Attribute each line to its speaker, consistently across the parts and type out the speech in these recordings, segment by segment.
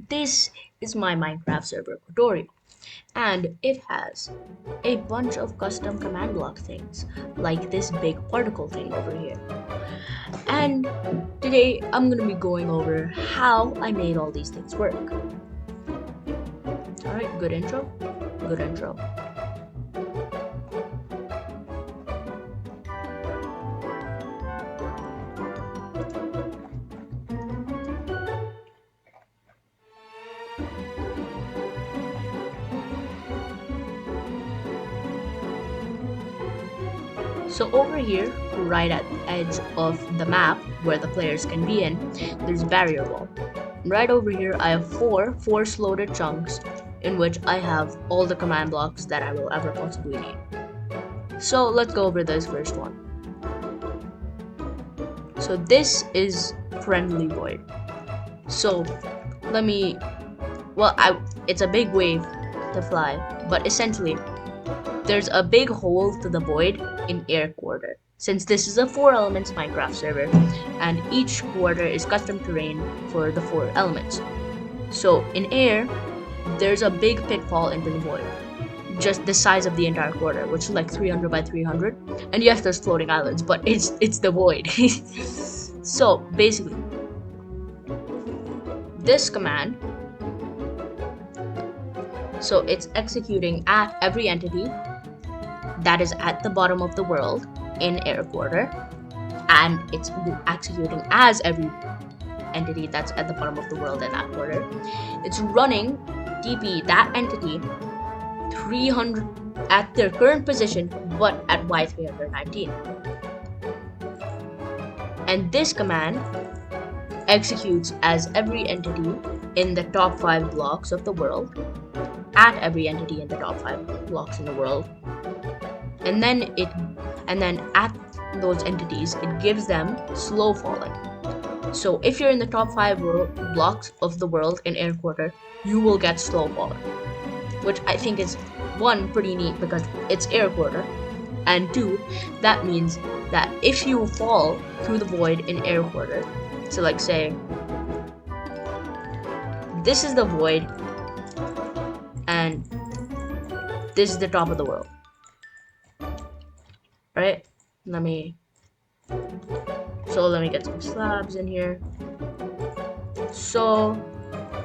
Speaker 1: This is my Minecraft server tutorial, and it has a bunch of custom command block things, like this big particle thing over here. And today I'm gonna be going over how I made all these things work. Alright, good intro. Good intro. So over here, right at the edge of the map where the players can be in, there's barrier wall. Right over here, I have four slotted chunks in which I have all the command blocks that I will ever possibly need. So let's go over this first one. So this is friendly void. So it's a big wave to fly, but essentially there's a big hole to the void in air quarter. Since this is a 4 elements Minecraft server, and each quarter is custom terrain for the 4 elements. So in air, there's a big pitfall into the void, just the size of the entire quarter, which is like 300 by 300. And yes, there's floating islands, but it's the void. So basically, this command, so it's executing at every entity that is at the bottom of the world in air quarter, and it's executing as every entity that's at the bottom of the world in that quarter. It's running TP that entity 300 at their current position, but at Y319. And this command executes as every entity in the top 5 blocks of the world, at every entity in the top 5 blocks in the world. And then at those entities, it gives them slow falling. So if you're in the top 5 blocks of the world in air quarter, you will get slow falling, which I think is, one, pretty neat because it's air quarter, and 2, that means that if you fall through the void in air quarter, so like say this is the void and this is the top of the world, right? Let me get some slabs in here. So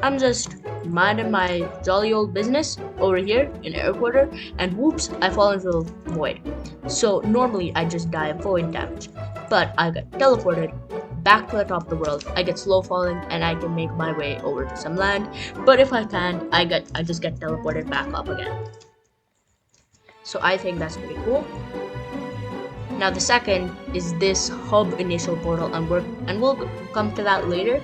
Speaker 1: I'm just minding my jolly old business over here in air quarter, and whoops, I fall into the void. So normally I just die of void damage, but I get teleported back to the top of the world. I get slow falling and I can make my way over to some land, but if I can't, I just get teleported back up again. So I think that's pretty cool. Now the second is this hub initial portal, and we'll come to that later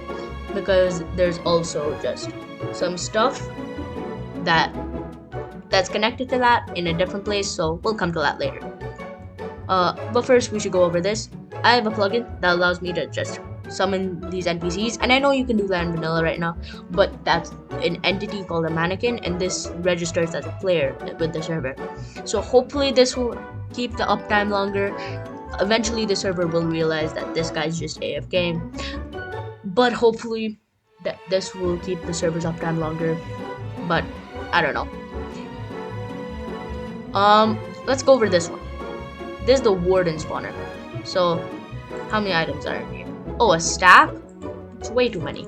Speaker 1: because there's also just some stuff that's connected to that in a different place, so we'll come to that later. But first we should go over this. I have a plugin that allows me to just summon these NPCs, and I know you can do that in vanilla right now, but that's an entity called a mannequin, and this registers as a player with the server. So hopefully this will keep the uptime longer. Eventually the server will realize that this guy's just AFK, but hopefully that this will keep the server's uptime longer, but I don't know. Let's go over this one. This is the warden spawner. So how many items are in here? Oh, a stack? It's way too many.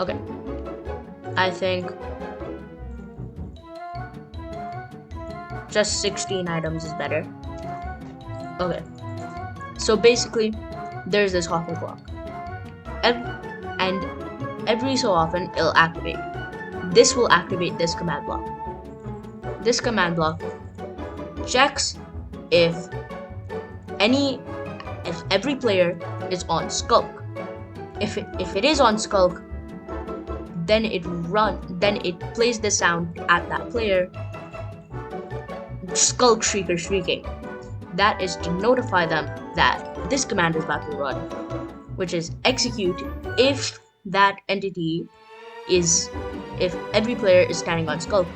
Speaker 1: Okay, I think just 16 items is better. Okay, so basically there's this hover block, and every so often it'll activate. This will activate this command block. This command block checks if every player is on skulk. If it is on skulk, then it plays the sound at that player, skulk shrieker shrieking. That is to notify them that this command is about to run, which is execute if that entity is, if every player is standing on skulk.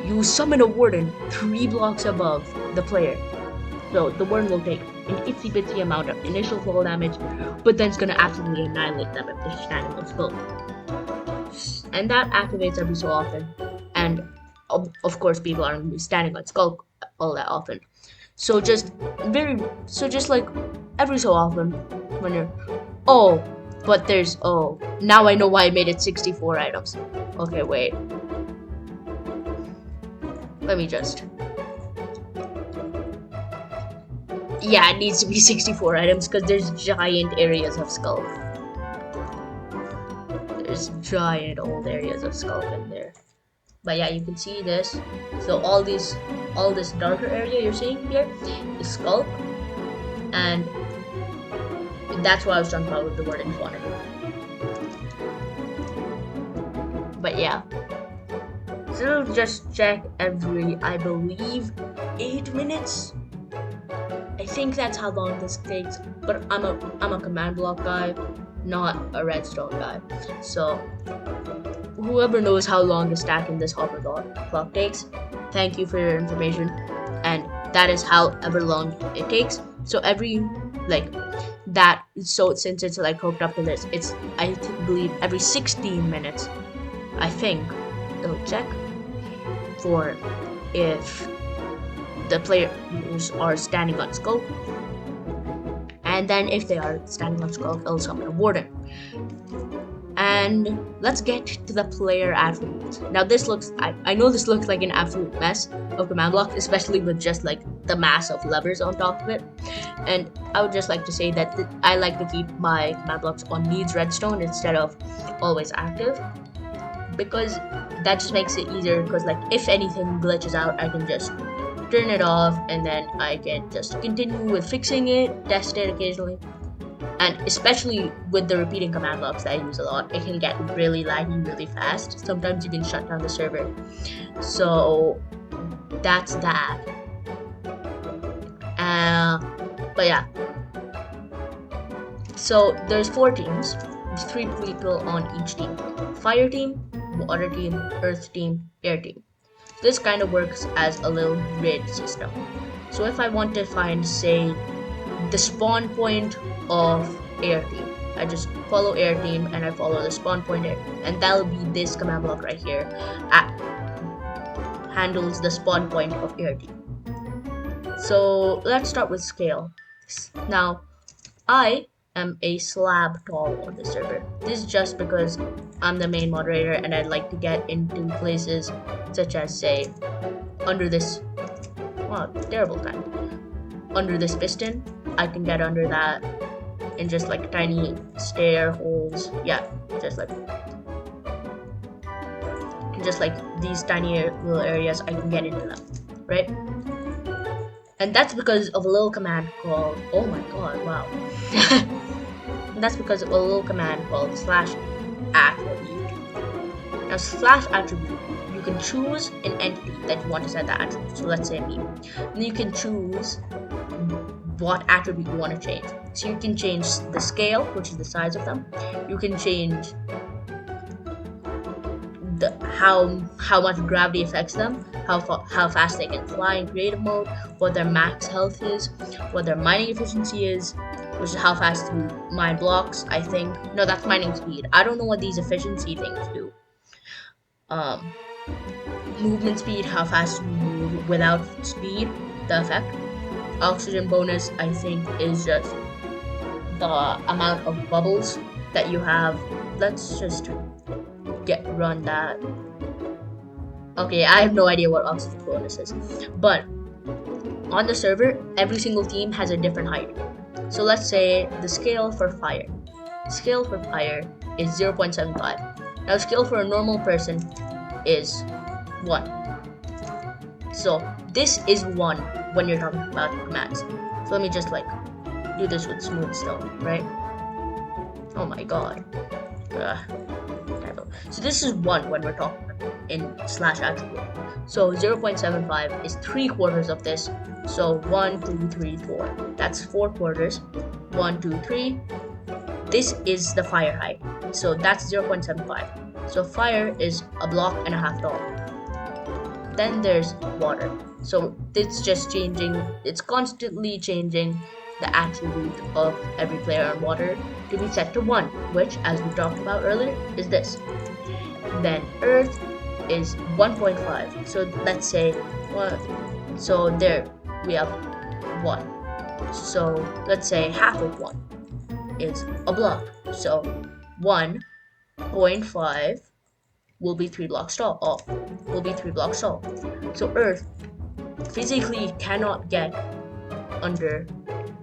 Speaker 1: You summon a warden 3 blocks above the player. So the warden will take an itsy bitsy amount of initial fall damage, but then it's gonna absolutely annihilate them if they're standing on skull. And that activates every so often. And of course, people aren't gonna be standing on skull all that often. So just like every so often, when you're, oh, but there's, oh, now I know why I made it 64 items. Okay, wait. Let me just. Yeah, it needs to be 64 items because there's giant areas of skull. There's giant old areas of skull in there. But yeah, you can see this. So all this darker area you're seeing here is skull, and that's what I was talking about with the word quantity. But yeah, so just check every, I believe, 8 minutes. I think that's how long this takes. But I'm a command block guy, not a redstone guy. So whoever knows how long the stack in this hopper clock takes, thank you for your information. And that is however long it takes. So every so since it's like hooked up to this, it's I believe every 16 minutes, I think it'll check for if the players are standing on skull, and then if they are standing on skull, it'll summon a warden. And let's get to the player attributes. Now this looks, I know this looks like an absolute mess of command block, especially with just like the mass of levers on top of it. And I would just like to say that I like to keep my command blocks on needs redstone instead of always active, because that just makes it easier, because like if anything glitches out, I can just turn it off and then I can just continue with fixing it, test it occasionally. And especially with the repeating command blocks that I use a lot, it can get really laggy really fast. Sometimes you can shut down the server. So that's that. But yeah. So there's 4 teams. There's 3 people on each team. Fire team, water team, earth team, air team. This kind of works as a little grid system. So if I want to find, say, the spawn point of air team, I just follow air team and I follow the spawn point there, and that'll be this command block right here. Handles the spawn point of air team. So let's start with scale. Now I am a slab tall on the server. This is just because I'm the main moderator and I'd like to get into places such as, say, under this, wow, terrible time, under this piston. I can get under that in just like tiny stair holes. Yeah, just like these tiny little areas, I can get into them, right? And that's because of a little command called, oh my god, wow. And that's because of a little command called /attribute. Now /attribute, you can choose an entity that you want to set that attribute. So let's say me. And you can choose what attribute you want to change. So you can change the scale, which is the size of them. You can change how much gravity affects them, how fast they can fly in creative mode, what their max health is, what their mining efficiency is, which is how fast you mine blocks, I think. No, that's mining speed. I don't know what these efficiency things do. Movement speed, how fast you move without speed, the effect. Oxygen bonus, I think, is just the amount of bubbles that you have. Let's just run that. Okay, I have no idea what oxygen bonus is, but on the server, every single team has a different height. So let's say the scale for fire. Scale for fire is 0.75. Now scale for a normal person is 1. So this is 1 when you're talking about commands. So let me just like do this with smooth stone, right? Oh my god. So this is 1 when we're talking in /attribute. So 0.75 is 3/4 of this. So 1, 2, 3, 4. That's 4/4. 1, 2, 3. This is the fire height. So that's 0.75. So fire is a block and a half tall. Then there's water. So it's just changing, it's constantly changing the attribute of every player on water to be set to 1, which, as we talked about earlier, is this. Then earth is 1.5. So let's say, so there we have 1. So let's say half of 1 is a block. So 1.5 will be 3 blocks tall. So earth physically cannot get under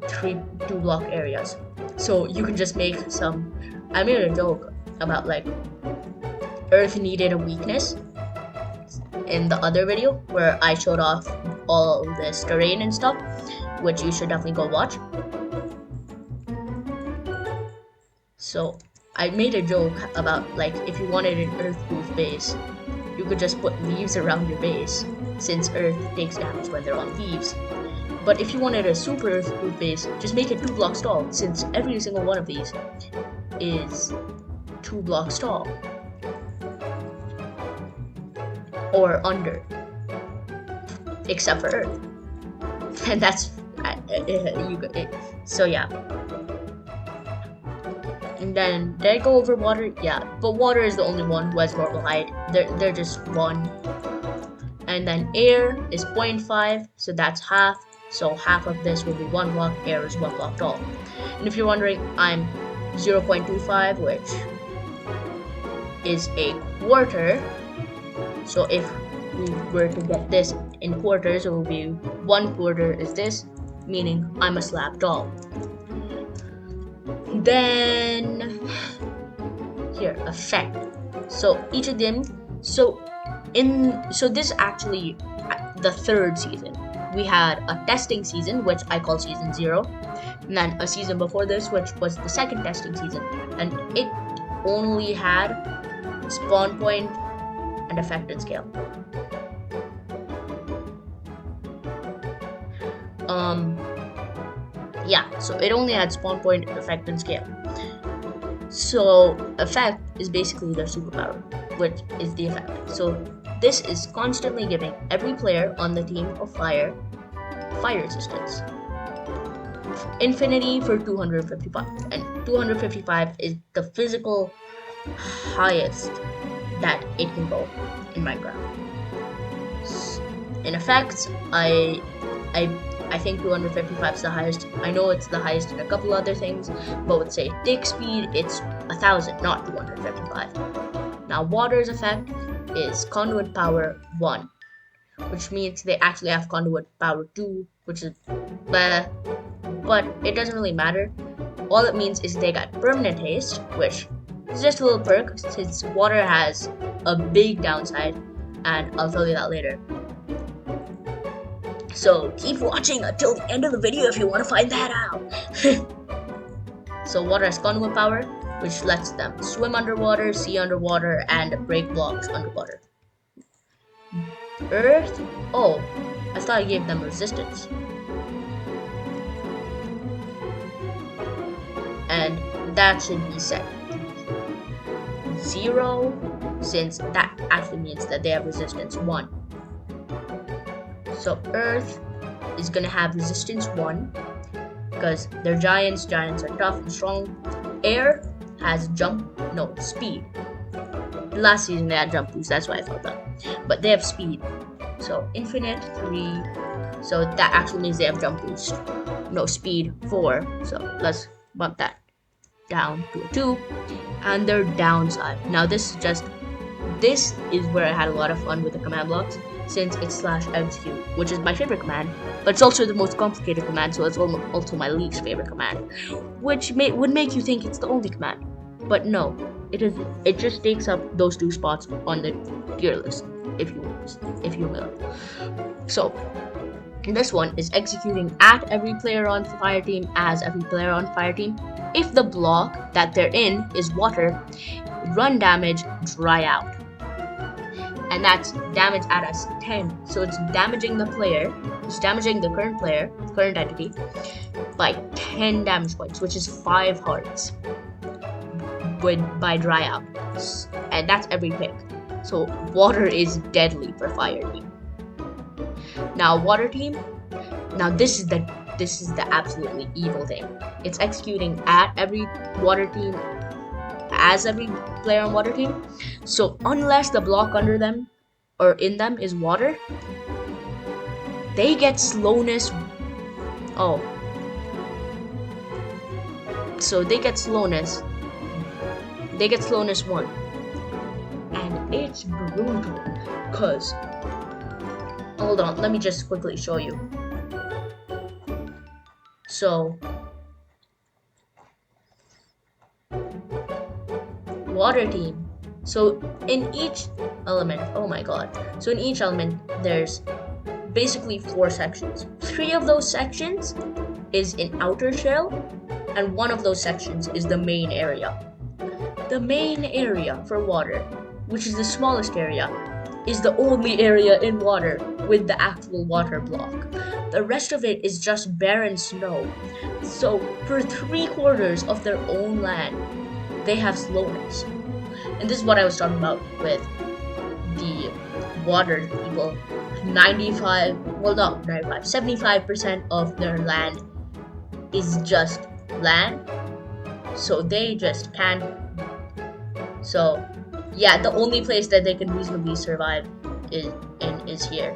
Speaker 1: 2 block areas. So you can just make some, I made a joke about like earth needed a weakness in the other video where I showed off all this terrain and stuff, which you should definitely go watch. So I made a joke about like if you wanted an earth-proof base, you could just put leaves around your base, since earth takes damage when they're on leaves. But if you wanted a super earth-proof base, just make it 2 blocks tall, since every single one of these is 2 blocks tall. Or under. Except for earth. And that's... so yeah. And then, did I go over water? Yeah, but water is the only one who has normal height. They're just 1. And then air is 0.5, so that's half. So half of this will be 1 block, air is 1 block tall. And if you're wondering, I'm 0.25, which is a quarter. So if we were to get this in quarters, it will be 1 quarter is this, meaning I'm a slab tall. Then here, effect. So each of them, so this actually the 3rd season. We had a testing season, which I call season 0, and then a season before this, which was the 2nd testing season, and it only had spawn point and effect and scale. Yeah, so it only had spawn point, effect, and scale. So effect is basically their superpower, which is the effect. So this is constantly giving every player on the team of fire resistance. Infinity for 255, and 255 is the physical highest that it can go in Minecraft. In effects, I think 255 is the highest. I know it's the highest in a couple other things, but with say tick speed, it's 1000, not 255. Now water's effect is conduit power 1, which means they actually have conduit power 2, which is but it doesn't really matter. All it means is they got permanent haste, which is just a little perk since water has a big downside, and I'll tell you that later. So keep watching until the end of the video if you want to find that out. So water has conduit power, which lets them swim underwater, see underwater, and break blocks underwater. Earth? Oh, I thought I gave them resistance. And that should be set 0, since that actually means that they have resistance 1. So Earth is gonna have resistance 1 because they're giants. Giants are tough and strong. Air has speed. Last season they had jump boost, that's why I thought that. But they have speed. So infinite 3. So that actually means they have jump boost. No, speed 4. So let's bump that down to a 2. And their downside. Now this is where I had a lot of fun with the command blocks, since it's /execute, which is my favorite command, but it's also the most complicated command, so it's also my least favorite command, which would make you think it's the only command. But no, it is. It just takes up those 2 spots on the tier list, if you will. So this one is executing at every player on fire team as every player on fire team. If the block that they're in is water, run damage, dry out. And that's damage at us 10. So it's damaging the player, it's damaging the current entity, by 10 damage points, which is 5 hearts by dry out. And that's every pick. So water is deadly for fire team. Now water team. Now this is the absolutely evil thing. It's executing at every water team as every player on water team. So unless the block under them or in them is water, they get slowness. Oh. So they get slowness. They get slowness 1. And it's brutal. Cause hold on, let me just quickly show you. So water team. So in each element, oh my god. So in each element there's basically 4 sections. 3 of those sections is in outer shell, and 1 of those sections is the main area. The main area for water, which is the smallest area, is the only area in water with the actual water block. The rest of it is just barren snow. So for 3/4 of their own land, they have slowness. And this is what I was talking about with the water people. 75% of their land is just land. So they just can't. So yeah, the only place that they can reasonably survive is here.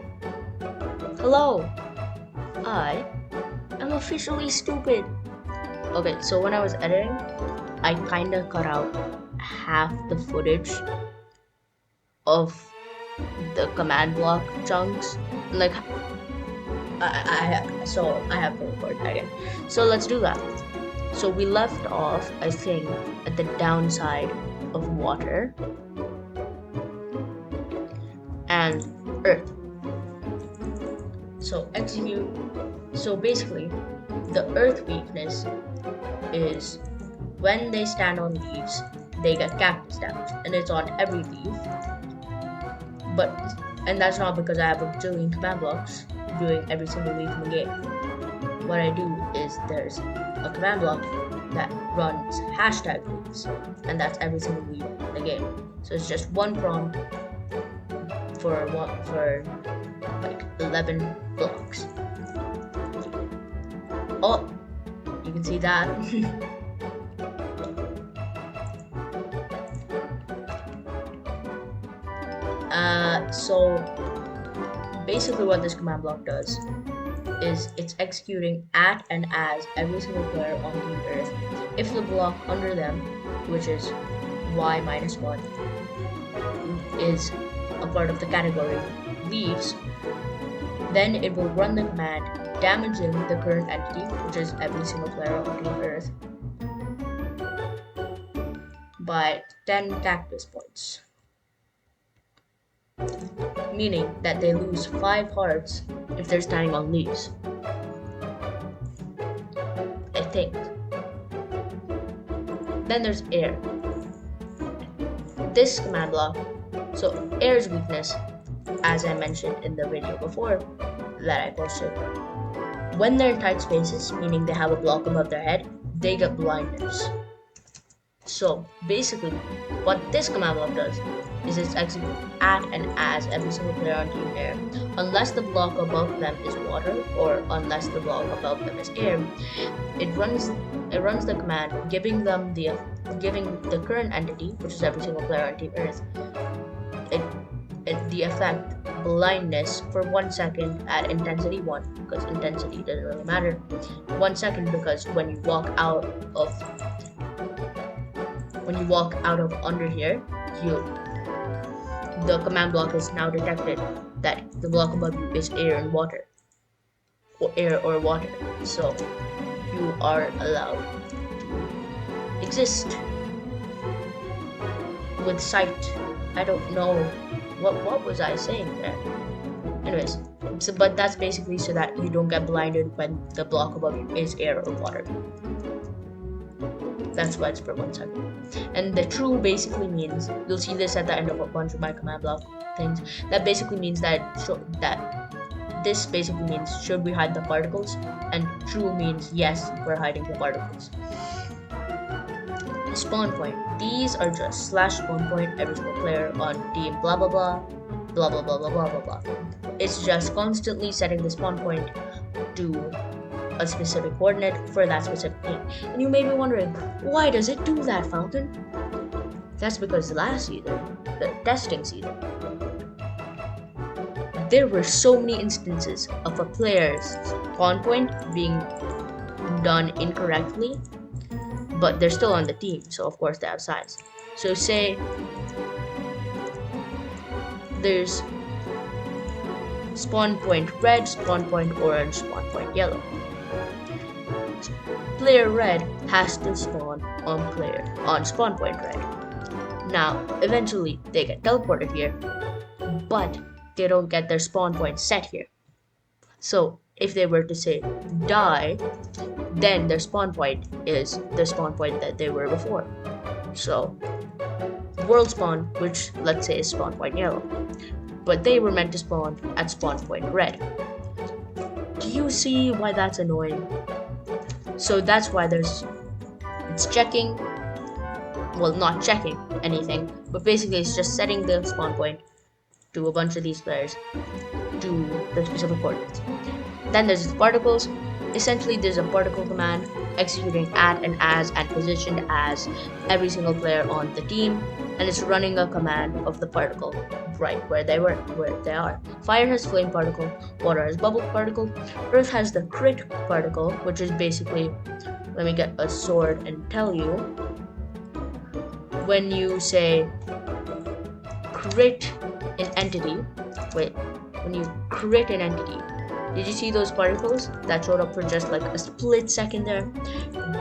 Speaker 1: Hello, I am officially stupid. Okay, so when I was editing, I kinda cut out half the footage of the command block chunks. Like, I have to record that again. So let's do that. So we left off, I think, at the downside of water and earth. So execute. So basically, the earth weakness is when they stand on leaves, they get cactus damage, and it's on every leaf. And that's not because I have a bajillion command blocks doing every single leaf in the game. What I do is there's a command block that runs #leaves, and that's every single leaf in the game. So it's just one prompt for like 11 blocks. Oh, you can see that. So basically what this command block does is it's executing at and as every single player on Team Earth. If the block under them, which is y-1, is a part of the category leaves, then it will run the command damaging the current entity, which is every single player on Team Earth, by 10 cactus points. Meaning that they lose 5 hearts if they're standing on leaves. I think. Then there's air. This command block, so air's weakness, as I mentioned in the video before that I posted, when they're in tight spaces, meaning they have a block above their head, they get blinders. So basically, what this command block does is it's executed at and as every single player on Team Air, unless the block above them is water or unless the block above them is air. It runs the command, giving the current entity, which is every single player on Team Earth, the effect blindness for 1 second at intensity 1, because intensity doesn't really matter. 1 second, because when you walk out of under here, the command block has now detected that the block above you is air and water, or air or water. So you are allowed to exist with sight. I don't know what was I saying there. Anyways, but that's basically so that you don't get blinded when the block above you is air or water. That's why it's for 1 second. And the true basically means, you'll see this at the end of a bunch of my command block things, that basically means this basically means should we hide the particles, and true means yes, we're hiding the particles. Spawn point. These are just /spawn point every single player on team blah blah blah blah blah blah blah blah blah blah. it's just constantly setting the spawn point to a specific coordinate for that specific team. And you may be wondering, why does it do that, Falcon? That's because last season, the testing season, there were so many instances of a player's spawn point being done incorrectly, but they're still on the team, so of course they have size. So say there's spawn point red, spawn point orange, spawn point yellow. Player red has to spawn on spawn point red. Now, eventually they get teleported here, but they don't get their spawn point set here. So if they were to say die, then their spawn point is the spawn point that they were before. So world spawn, which let's say is spawn point yellow, but they were meant to spawn at spawn point red. Do you see why that's annoying? So that's why it's checking, well, not checking anything, but basically it's just setting the spawn point to a bunch of these players to the specific coordinates. Then there's the particles. Essentially, there's a particle command executing at and as and positioned as every single player on the team, and it's running a command of the particle right where they are. Fire has flame particle, water has bubble particle, earth has the crit particle, which is basically, let me get a sword and tell you, when you say crit an entity, when you crit an entity, did you see those particles that showed up for just like a split second there?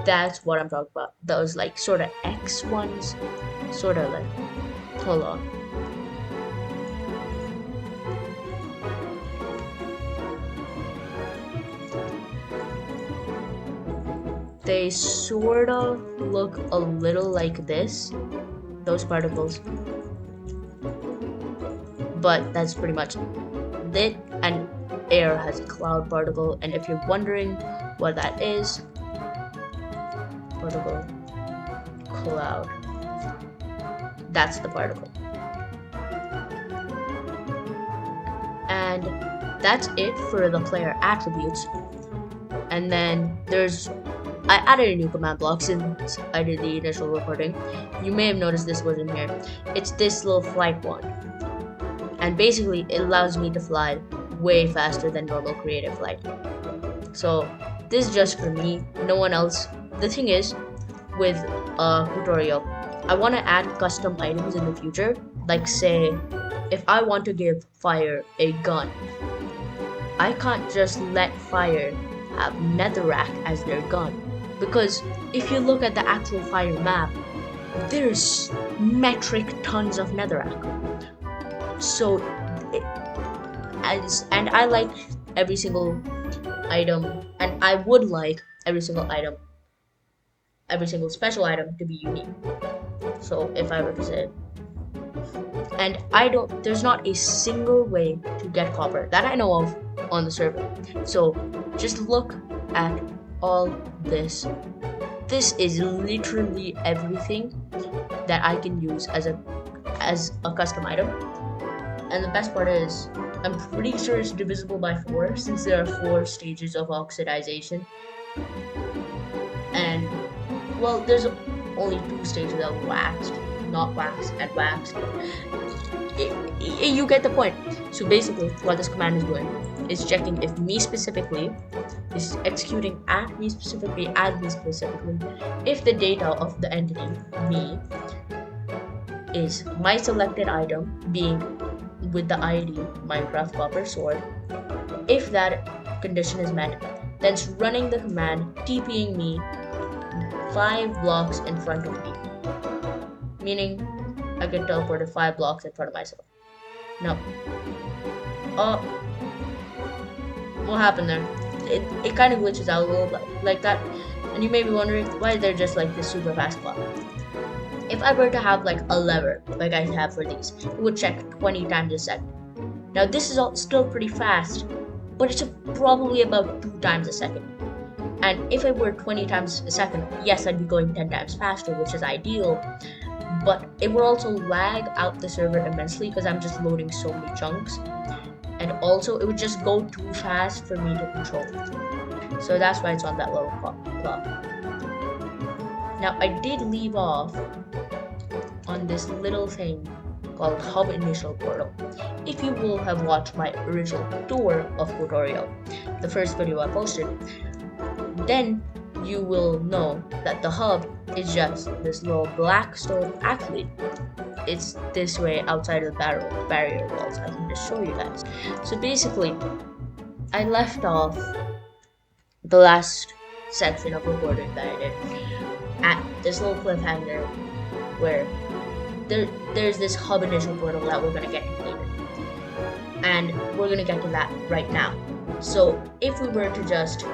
Speaker 1: That's what I'm talking about. Those like sort of X ones, sort of like, hold on. They sort of look a little like this, those particles. But that's pretty much it. And air has a cloud particle, and if you're wondering what that is, particle cloud, that's the particle. And that's it for the player attributes. And then I added a new command block since I did the initial recording. You may have noticed this wasn't here. It's this little flight wand, and basically it allows me to fly way faster than normal creative flight. So this is just for me, no one else. The thing is, with quatorio, I want to add custom items in the future. Like say, if I want to give fire a gun, I can't just let fire have netherrack as their gun, because if you look at the actual fire map, there's metric tons of netherrack. So and I like every single item, and I would like every single special item to be unique. So if I were to say, and there's not a single way to get copper that I know of on the server. So just look at all this. This is literally everything that I can use as a custom item. And the best part is, I'm pretty sure it's divisible by 4 since there are 4 stages of oxidization. And well, there's only 2 stages of waxed, not waxed, and waxed. You get the point. So basically, what this command is doing is checking if me specifically is executing at me specifically, if the data of the entity me is my selected item being with the ID Minecraft Copper Sword. If that condition is met, then it's running the command TPing me 5 blocks in front of me, meaning I get teleported 5 blocks in front of myself. Now, what happened there? It kind of glitches out a little bit like that, and you may be wondering why they're just like this super fast clock. If I were to have like a lever, like I have for these, it would check 20 times a second. Now this is still pretty fast, but it's probably about 2 times a second. And if it were 20 times a second, yes, I'd be going 10 times faster, which is ideal. But it would also lag out the server immensely because I'm just loading so many chunks. and also it would just go too fast for me to control. So that's why it's on that little clock. Now I did leave off on this little thing called Hub Initial Portal. If you will have watched my original tour of Quatorio, the first video I posted, then you will know that the hub is just this little black stone athlete. It's this way outside of the barrier walls. I can just show you guys. So basically, I left off the last section of recording that I did at this little cliffhanger where there's this hub initial portal that we're gonna get to later, and we're gonna get to that right now. So if we were to just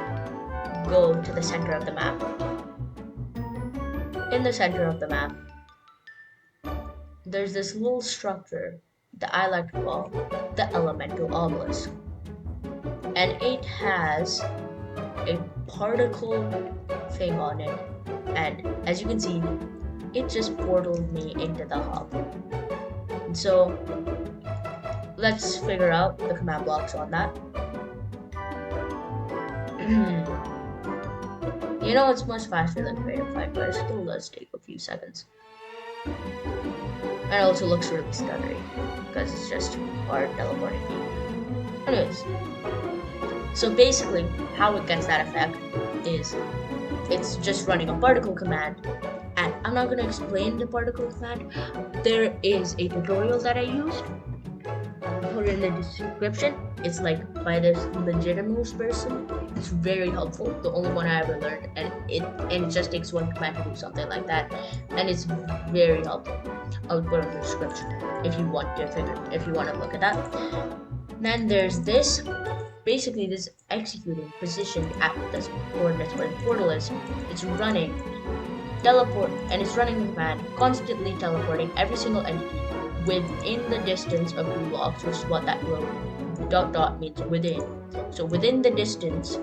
Speaker 1: go to the center of the map, in the center of the map there's this little structure that I like to call the elemental obelisk, and it has a particle thing on it, and as you can see, it just portaled me into the hub. And so let's figure out the command blocks on that. You know, it's much faster than Creative Fight, but it still does take a few seconds. And it also looks really stuttery because it's just hard teleporting. Anyways, so basically how it gets that effect is it's just running a particle command, and I'm not going to explain the particle command. There is a tutorial that I used, put it in the description. It's like by this legitimate person. It's very helpful, the only one I ever learned, and it just takes one command to do something like that, and it's very helpful. I'll put it in the description if you want to look at that. Then there's this, basically this executing positioned at this coordinates where the portal is. It's running teleport, and it's running the command constantly teleporting every single entity within the distance of 2 blocks, which is what that little dot means, within. So within the distance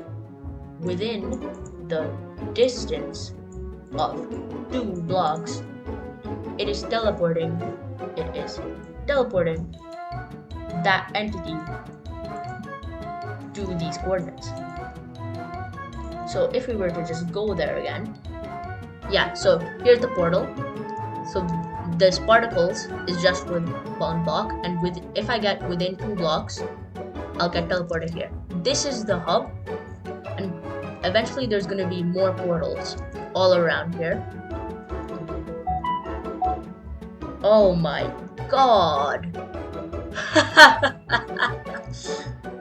Speaker 1: of 2 blocks, it is teleporting that entity to these coordinates. So if we were to just go there again, yeah, so here's the portal. So this particles is just with 1 block, and if I get within 2 blocks, I'll get teleported here. This is the hub, and eventually there's going to be more portals all around here. Oh my god.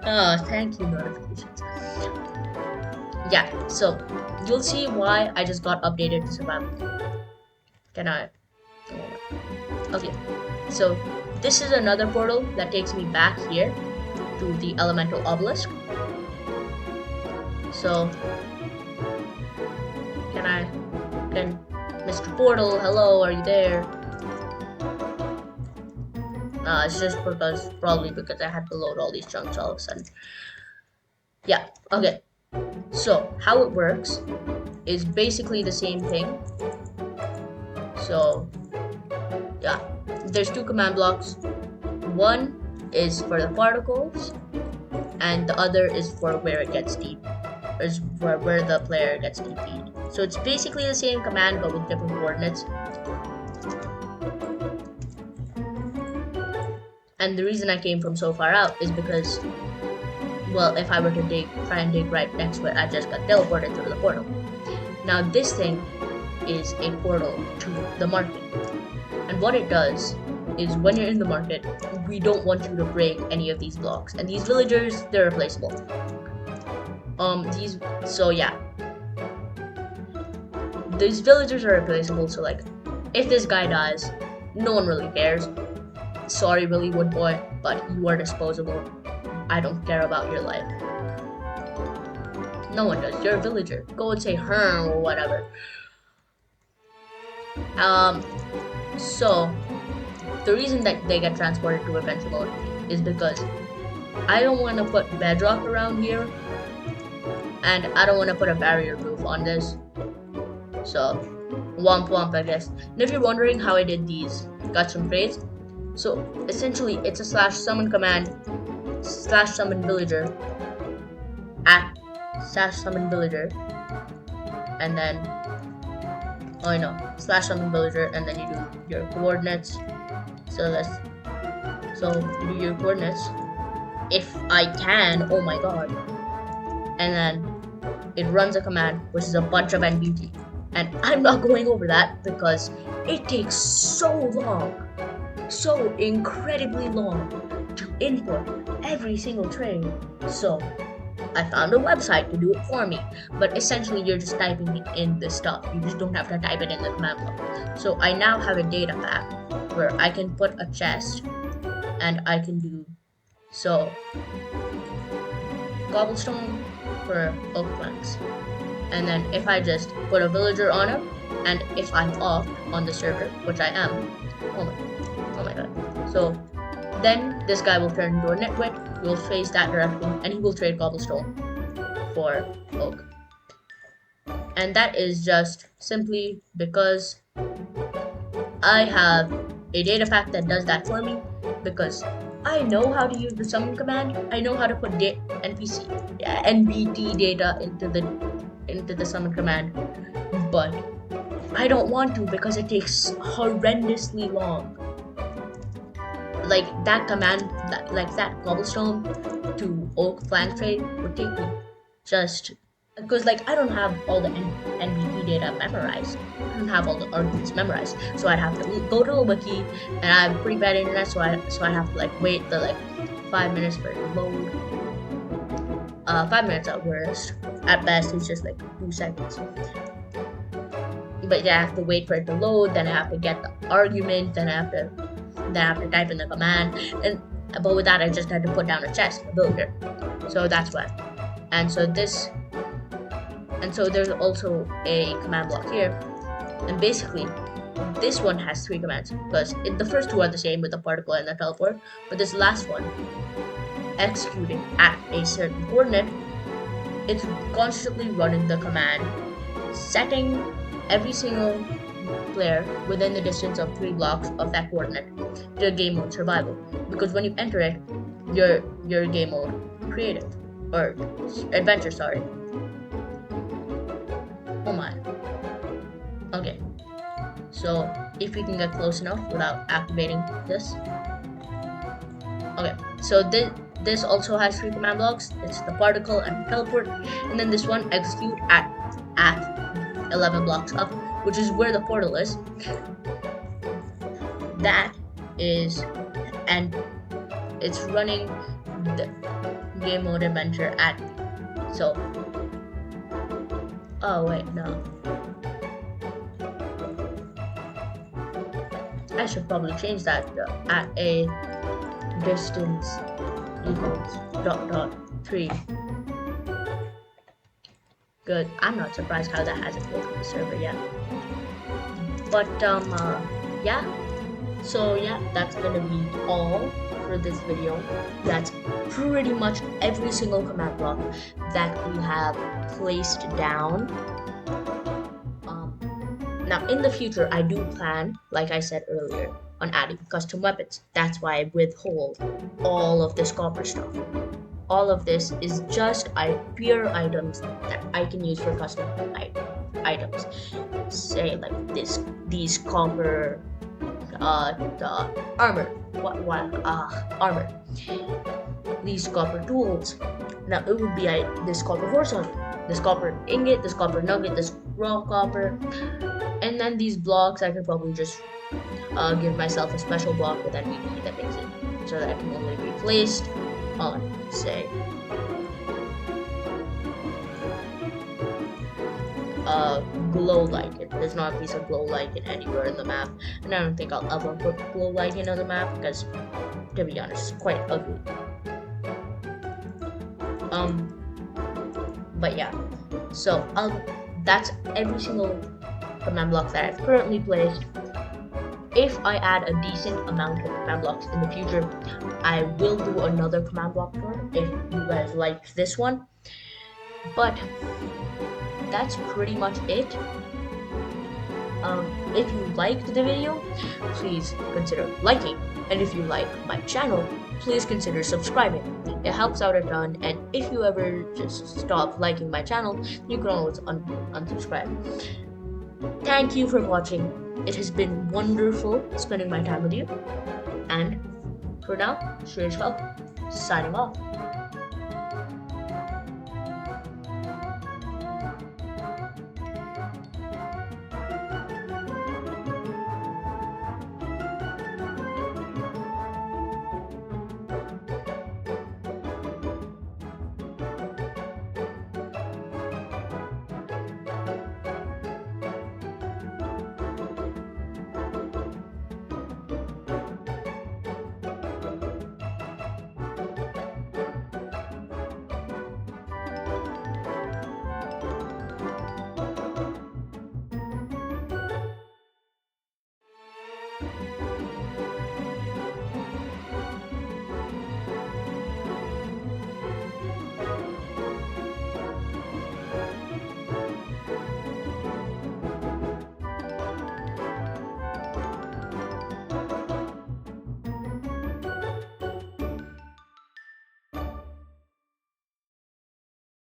Speaker 1: Oh, thank you, notifications. Yeah, so you'll see why I just got updated to survival. Can I? Okay, so this is another portal that takes me back here to the elemental obelisk. So can Mr. Portal, hello, are you there? It's just probably because I had to load all these chunks all of a sudden. Yeah, okay. So how it works is basically the same thing. So yeah, there's 2 command blocks. One is for the particles, and the other is for where it gets deep, is where the player gets DP'd. So it's basically the same command but with different coordinates. And the reason I came from so far out is because, well, if I were to try and dig right next to it, I just got teleported through the portal. Now this thing is a portal to the market, and what it does is when you're in the market, we don't want you to break any of these blocks, and these villagers, they're replaceable. These villagers are replaceable, so like if this guy dies, no one really cares. Sorry, Willy Wood Boy, but you are disposable. I don't care about your life. No one does. You're a villager. Go and say her or whatever. So the reason that they get transported to adventure mode is because I don't want to put bedrock around here, and I don't want to put a barrier roof on this. So womp womp, I guess. And if you're wondering how I did these custom trades, so essentially it's a /summon command slash summon villager at slash summon villager, and then slash summon villager, and then you do your coordinates. So you do your coordinates if I can. Oh my god. And then it runs a command which is a bunch of NBT, and I'm not going over that because it takes so long, so incredibly long to input every single trade. So I found a website to do it for me, but essentially you're just typing in the stuff. You just don't have to type it in the command block. So I now have a data pack where I can put a chest, and I can do cobblestone for oak planks. And then if I just put a villager on it, and if I'm off on the server, which I am, oh my god. So then this guy will turn into a nitwit, will face that direction, and he will trade cobblestone for oak. And that is just simply because I have a data pack that does that for me, because I know how to use the summon command. I know how to put NBT data into the summon command, but I don't want to because it takes horrendously long. Like that command, that cobblestone to oak plank trade would take me just because I don't have all the NBT data memorized. I don't have all the arguments memorized, so I'd have to go to the wiki, and I have pretty bad internet, so I have to wait the 5 minutes for it to load. 5 minutes at worst. At best, it's just 2 seconds. But yeah, I have to wait for it to load. Then I have to get the argument. Then I have to type in the command. But with that, I just had to put down a chest, a builder. So that's why. And so there's also a command block here. And basically, this one has 3 commands, because the first 2 are the same with the particle and the teleport, but this last one, executing at a certain coordinate, it's constantly running the command, setting every single player within the distance of 3 blocks of that coordinate to game mode survival. Because when you enter it, your game mode creative or adventure, sorry. Oh my. Okay. So if we can get close enough without activating this. Okay. So this also has 3 command blocks. It's the particle and teleport, and then this one, execute at 11 blocks up, which is where the portal is. That is, and it's running the game mode adventure at, so, oh wait, no. I should probably change that at a distance equals ... 3. Good. I'm not surprised how that hasn't built the server yet. But yeah. So yeah, that's gonna be all for this video. That's pretty much every single command block that we have placed down. Now in the future, I do plan, like I said earlier, on adding custom weapons. That's why I withhold all of this copper stuff. All of this is just pure items that I can use for custom items. Say these copper the armor. Armor. These copper tools. Now it would be this copper horse on this copper ingot, this copper nugget, this raw copper, and then these blocks. I could probably just give myself a special block with NBT that makes it so that it can only be placed on, say, glow lichen. There's not a piece of glow lichen anywhere in the map, and I don't think I'll ever put glow lichen on the map because, to be honest, it's quite ugly. But yeah, so that's every single command block that I've currently placed. If I add a decent amount of command blocks in the future, I will do another command block tour if you guys like this one. But that's pretty much it. If you liked the video, please consider liking. And if you like my channel, please consider subscribing. It helps out a ton, and if you ever just stop liking my channel, you can always unsubscribe. Thank you for watching. It has been wonderful spending my time with you. And for now, Suresh signing off.